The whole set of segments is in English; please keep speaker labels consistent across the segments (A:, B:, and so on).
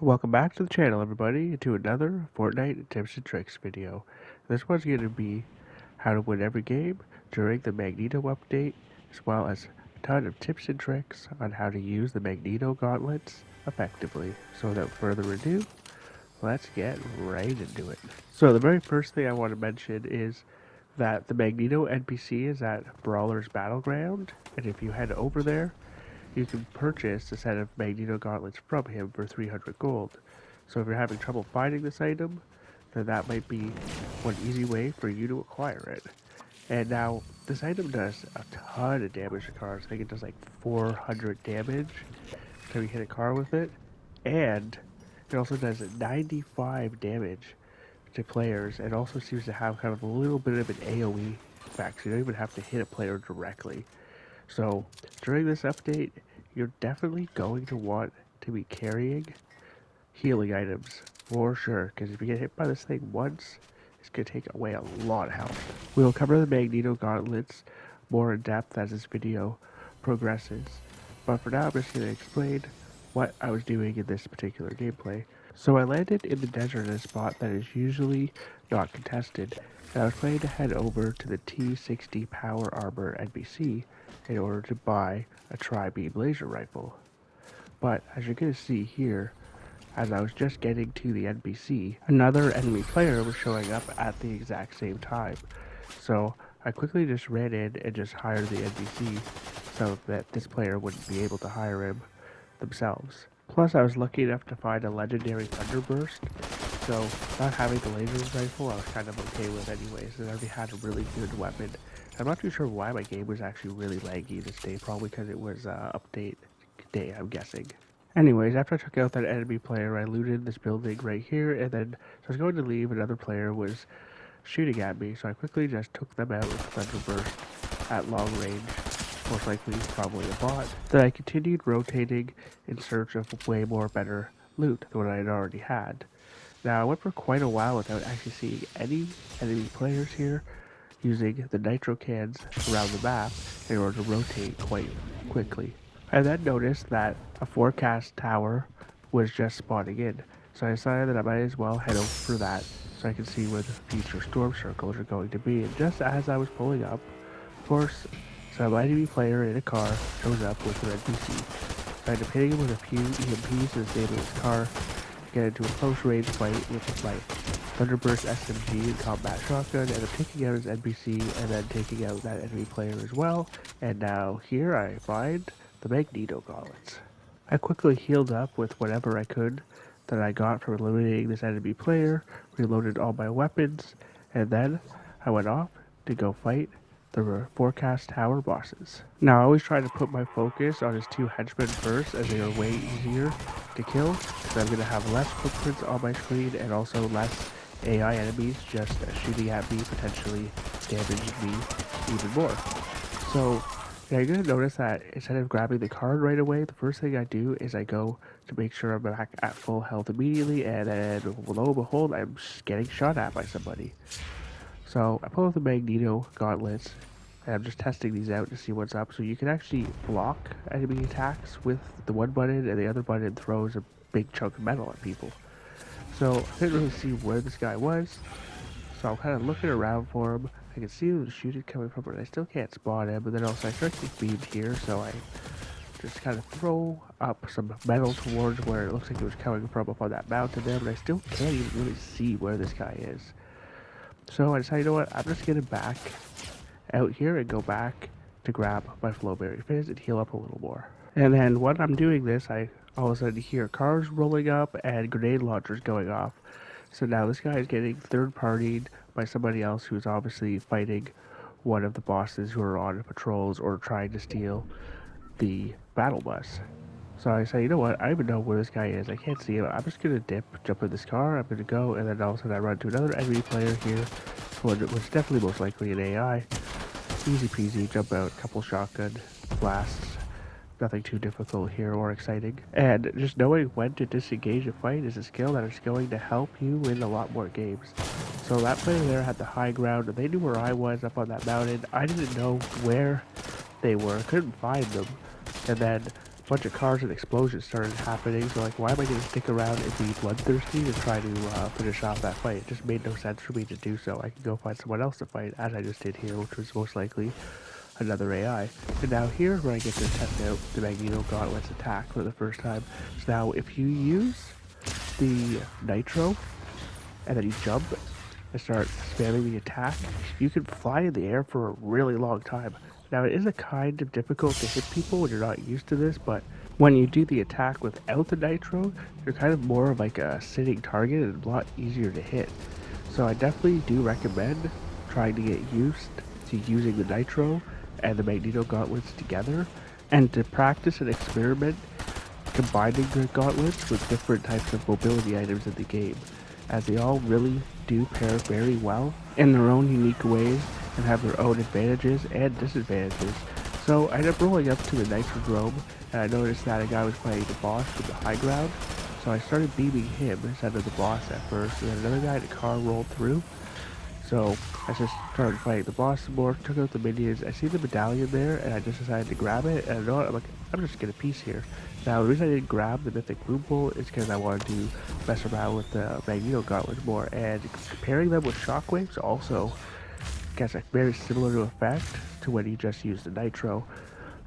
A: Welcome back to the channel, everybody, to another Fortnite tips and tricks video. This one's going to be how to win every game during the Magneto update, as well as a ton of tips and tricks on how to use the Magneto Gauntlets effectively. So without further ado, let's get right into it. So the very first thing I want to mention is that the Magneto NPC is at Brawler's Battleground, and if you head over there, you can purchase a set of Magneto Gauntlets from him for 300 gold. So if you're having trouble finding this item, then that might be one easy way for you to acquire it. And now, this item does a ton of damage to cars. I think it does like 400 damage when you hit a car with it. And it also does 95 damage to players, and also seems to have kind of a little bit of an AoE effect, so you don't even have to hit a player directly. So during this update, you're definitely going to want to be carrying healing items for sure, because if you get hit by this thing once, it's going to take away a lot of health. We will cover the Magneto Gauntlets more in depth as this video progresses, but for now I'm just going to explain what I was doing in this particular gameplay. So I landed in the desert in a spot that is usually not contested, and I was planning to head over to the T60 Power Armor NPC in order to buy a tri-beam laser rifle. But as you're going to see here, as I was just getting to the NPC, another enemy player was showing up at the exact same time. So I quickly just ran in and just hired the NPC so that this player wouldn't be able to hire him themselves. Plus, I was lucky enough to find a legendary Thunderburst, so not having the laser rifle I was kind of okay with anyways, and I already had a really good weapon. I'm not too sure why my game was actually really laggy this day, probably because it was update day, I'm guessing. Anyways, after I took out that enemy player, I looted this building right here, and then as I was going to leave, another player was shooting at me, so I quickly just took them out with Thunderburst at long range. Most likely probably a bot. Then I continued rotating in search of way more better loot than what I had already had. Now I went for quite a while without actually seeing any enemy players here, using the nitro cans around the map in order to rotate quite quickly. I then noticed that a forecast tower was just spawning in, so I decided that I might as well head over for that so I can see where the future storm circles are going to be. And just as I was pulling up, of course, some enemy player in a car shows up with an NPC. So I end up hitting him with a few EMPs to disable his car, get into a close range fight with my Thunderburst SMG and combat shotgun, end up taking out his NPC and then taking out that enemy player as well. And now here I find the Magneto Gauntlets. I quickly healed up with whatever I could that I got from eliminating this enemy player, reloaded all my weapons, and then I went off to go fight the forecast tower bosses. Now I always try to put my focus on his two henchmen first, as they are way easier to kill, because I'm going to have less footprints on my screen and also less AI enemies just shooting at me, potentially damaging me even more. So you're going to notice that instead of grabbing the card right away, the first thing I do is I go to make sure I'm back at full health immediately, and then lo and behold, I'm getting shot at by somebody. So I pull out the Magneto Gauntlets, and I'm just testing these out to see what's up. So you can actually block enemy attacks with the one button, and the other button throws a big chunk of metal at people. So I didn't really see where this guy was, so I'm kind of looking around for him. I can see the shooting coming from, but I still can't spot him. And then also I start to get beamed here, so I just kind of throw up some metal towards where it looks like it was coming from up on that mountain there, but I still can't even really see where this guy is. So I decided, you know what, I'm just going to back out here and go back to grab my Flowberry Fizz and heal up a little more. And then when I'm doing this, I all of a sudden hear cars rolling up and grenade launchers going off. So now this guy is getting third-partied by somebody else who's obviously fighting one of the bosses who are on patrols or trying to steal the battle bus. So I say, you know what, I don't even know where this guy is. I can't see him. I'm just going to dip, jump in this car, I'm going to go, and then all of a sudden I run into another enemy player here, which is definitely most likely an AI. Easy peasy, jump out, couple shotgun blasts. Nothing too difficult here or exciting. And just knowing when to disengage a fight is a skill that is going to help you win a lot more games. So that player there had the high ground, and they knew where I was up on that mountain. I didn't know where they were, couldn't find them. And then bunch of cars and explosions started happening, so like, why am I going to stick around and be bloodthirsty to try to finish off that fight? It just made no sense for me to do so. I could go find someone else to fight, as I just did here, which was most likely another AI. And now here's where I get to test out the Magneto Gauntlets attack for the first time. So now if you use the Nitro, and then you jump and start spamming the attack, you can fly in the air for a really long time. Now it is a kind of difficult to hit people when you're not used to this, but when you do the attack without the Nitro, you're kind of more of like a sitting target and a lot easier to hit. So I definitely do recommend trying to get used to using the Nitro and the Magneto Gauntlets together, and to practice and experiment combining the gauntlets with different types of mobility items in the game, as they all really do pair very well in their own unique ways and have their own advantages and disadvantages. So I ended up rolling up to the Nitrodrome, and I noticed that a guy was playing the boss with the high ground, so I started beaming him instead of the boss at first, and then another guy in a car rolled through. So I just started fighting the boss some more, took out the minions. I see the medallion there, and I just decided to grab it, and I know what, I'm like, I'm just gonna get a piece here. Now the reason I didn't grab the mythic boom bolt is because I wanted to mess around with the Magneto Gauntlets more, and comparing them with shockwaves also gets a very similar effect to when you just use the Nitro.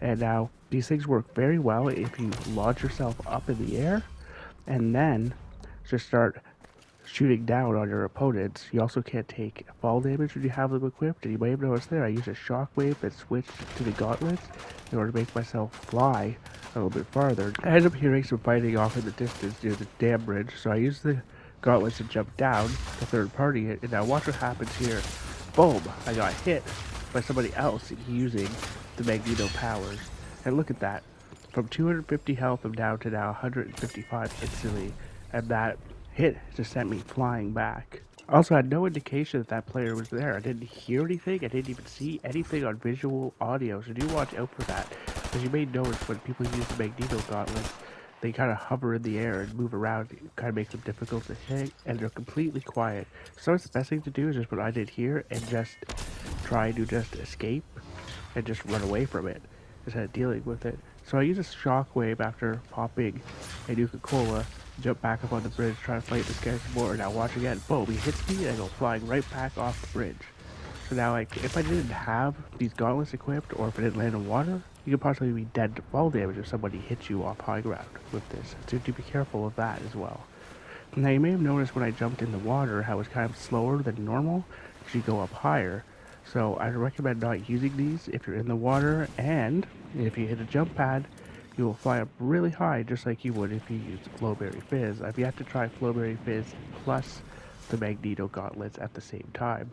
A: And now these things work very well if you launch yourself up in the air and then just start shooting down on your opponents. You also can't take fall damage when you have them equipped, and you may have noticed there I use a shockwave and switched to the gauntlets in order to make myself fly a little bit farther. I ended up hearing some fighting off in the distance near the dam bridge, so I used the gauntlets to jump down to third party it, and now watch what happens here. Boom! I got hit by somebody else using the Magneto powers, and look at that. From 250 health I'm down to now 155 instantly, and that hit just sent me flying back. I also had no indication that that player was there. I didn't hear anything. I didn't even see anything on visual audio, so do watch out for that. As you may notice, when people use the Magneto Gauntlets, they kind of hover in the air and move around. It kind of makes them difficult to hit, and they're completely quiet. So it's the best thing to do is just what I did here, and just try to just escape and just run away from it instead of dealing with it. So I use a shockwave after popping a Nuka-Cola, jump back up on the bridge, try to fight this guy some more. Now watch again, boom, he hits me and I go flying right back off the bridge. So now, like, if I didn't have these gauntlets equipped, or if I didn't land in water, you could possibly be dead to fall damage if somebody hits you off high ground with this. So to be careful of that as well. Now you may have noticed when I jumped in the water how it's kind of slower than normal, because you go up higher. So I recommend not using these if you're in the water, and if you hit a jump pad, you will fly up really high just like you would if you used Flowberry Fizz. I've yet to try Flowberry Fizz plus the Magneto Gauntlets at the same time.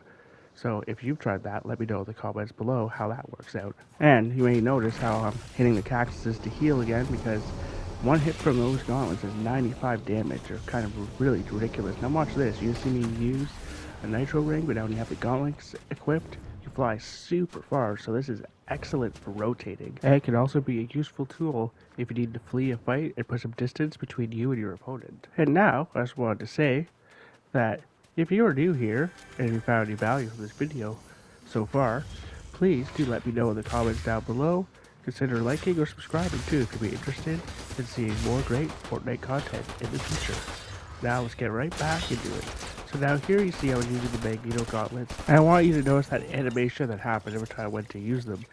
A: So if you've tried that, let me know in the comments below how that works out. And you may notice how I'm hitting the cactuses to heal again, because one hit from those gauntlets is 95 damage. They're kind of really ridiculous. Now watch this. You see me use a nitro ring, but now when you have the gauntlets equipped, you fly super far. So this is excellent for rotating. And it can also be a useful tool if you need to flee a fight and put some distance between you and your opponent. And now, I just wanted to say that if you are new here and you found any value from this video so far, please do let me know in the comments down below. Consider liking or subscribing too if you'd be interested in seeing more great Fortnite content in the future. Now let's get right back into it. So now here you see I was using the Magneto Gauntlets, and I want you to notice that animation that happened every time I went to use them.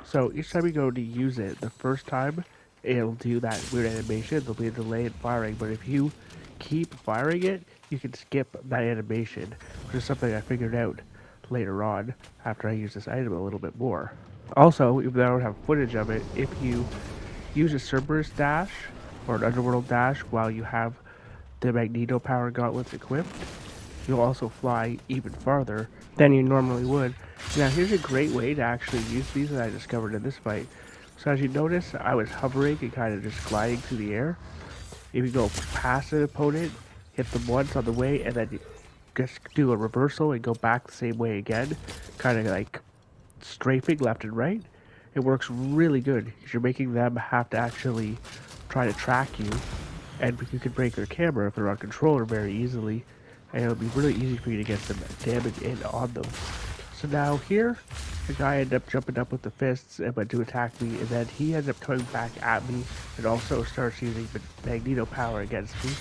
A: So each time you go to use it, the first time it'll do that weird animation, there'll be a delay in firing, but if you keep firing it, you can skip that animation, which is something I figured out later on after I use this item a little bit more. Also, even though I don't have footage of it, if you use a Cerberus dash or an Underworld dash while you have the Magneto Power Gauntlets equipped, you'll also fly even farther than you normally would. Now here's a great way to actually use these that I discovered in this fight. So as you notice, I was hovering and kind of just gliding through the air. If you go past an opponent, hit them once on the way, and then just do a reversal and go back the same way again, kind of like strafing left and right, it works really good because you're making them have to actually try to track you, and you can break their camera if they're on controller very easily, and it'll be really easy for you to get some damage in on them. So now here, the guy ended up jumping up with the fists and went to attack me, and then he ended up coming back at me and also starts using Magneto power against me.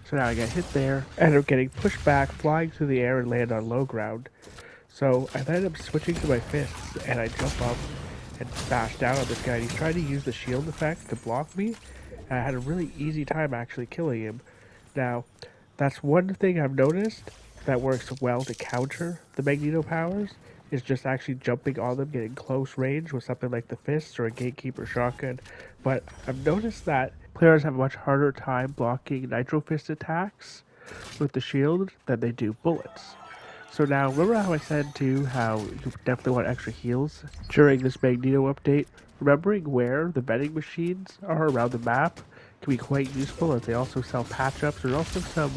A: So now I get hit there, ended up getting pushed back, flying through the air and land on low ground. So I ended up switching to my fists, and I jump up and bash down on this guy. And he's trying to use the shield effect to block me, and I had a really easy time actually killing him. Now, that's one thing I've noticed that works well to counter the Magneto powers, is just actually jumping on them, getting close range with something like the fists or a gatekeeper shotgun. But I've noticed that players have a much harder time blocking Nitro Fist attacks with the shield than they do bullets. So now, remember how I said too how you definitely want extra heals during this Magneto update? Remembering where the vending machines are around the map can be quite useful, as they also sell patch-ups. There's also some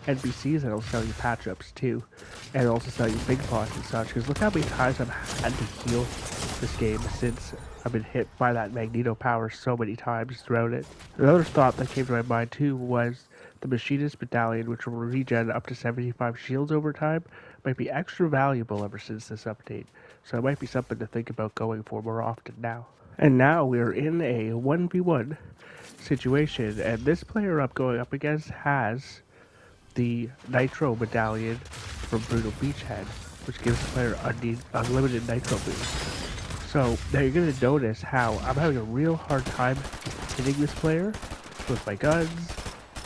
A: NPCs that'll sell you patch-ups too, and also sell you big pots and such, because look how many times I've had to heal this game since I've been hit by that Magneto power so many times throughout it. Another thought that came to my mind too was the Machinist Medallion, which will regen up to 75 shields over time, might be extra valuable ever since this update, so it might be something to think about going for more often now. And now we're in a 1v1 situation, and this player I'm going up against has the Nitro Medallion from Brutal Beachhead, which gives the player unlimited Nitro boost. So now you're going to notice how I'm having a real hard time hitting this player with my guns,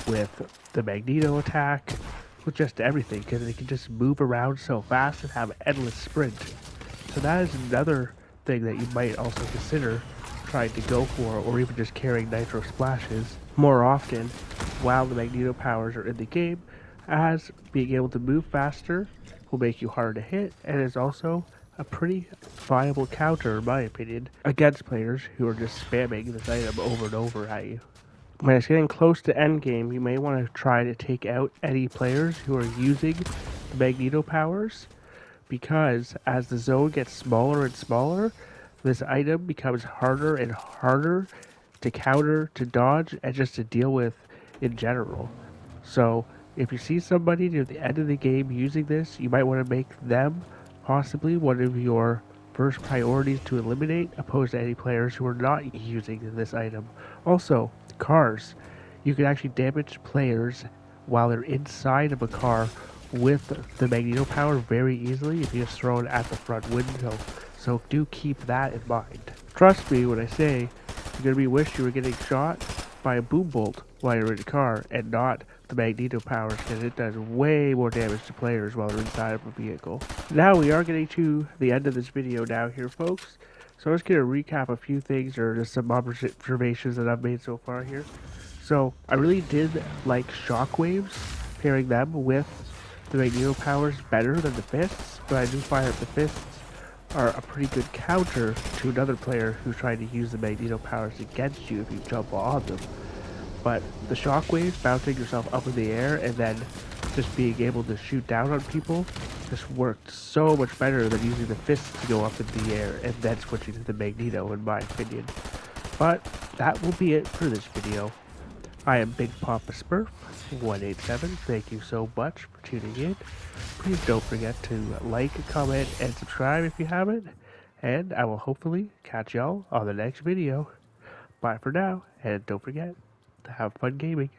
A: with the Magneto attack, with just everything, because they can just move around so fast and have an endless sprint. So that is another thing that you might also consider trying to go for, or even just carrying Nitro splashes more often while the Magneto powers are in the game, as being able to move faster will make you harder to hit, and is also a pretty viable counter, in my opinion, against players who are just spamming this item over and over at you. When it's getting close to endgame, you may want to try to take out any players who are using the Magneto powers, because as the zone gets smaller and smaller, this item becomes harder and harder to counter, to dodge, and just to deal with in general. So if you see somebody near the end of the game using this, you might want to make them possibly one of your first priorities to eliminate, opposed to any players who are not using this item. Also, cars. You can actually damage players while they're inside of a car with the Magneto power very easily if you just throw it at the front window. So do keep that in mind. Trust me when I say you're going to be wish you were getting shot by a boom bolt while you're in a car and not the Magneto powers, because it does way more damage to players while they're inside of a vehicle. Now we are getting to the end of this video now here, folks. So I'm just going to recap a few things, or just some observations that I've made so far here. So I really did like shockwaves, pairing them with the Magneto powers better than the fists, but I do find that the fists are a pretty good counter to another player who's trying to use the Magneto powers against you if you jump on them. But the shockwaves, bouncing yourself up in the air and then just being able to shoot down on people, just worked so much better than using the fists to go up in the air and then switching to the Magneto, in my opinion. But that will be it for this video. I am Big Papa Smurf 187. Thank you so much for tuning in. Please don't forget to like, comment, and subscribe if you haven't. And I will hopefully catch y'all on the next video. Bye for now, and don't forget to have fun gaming.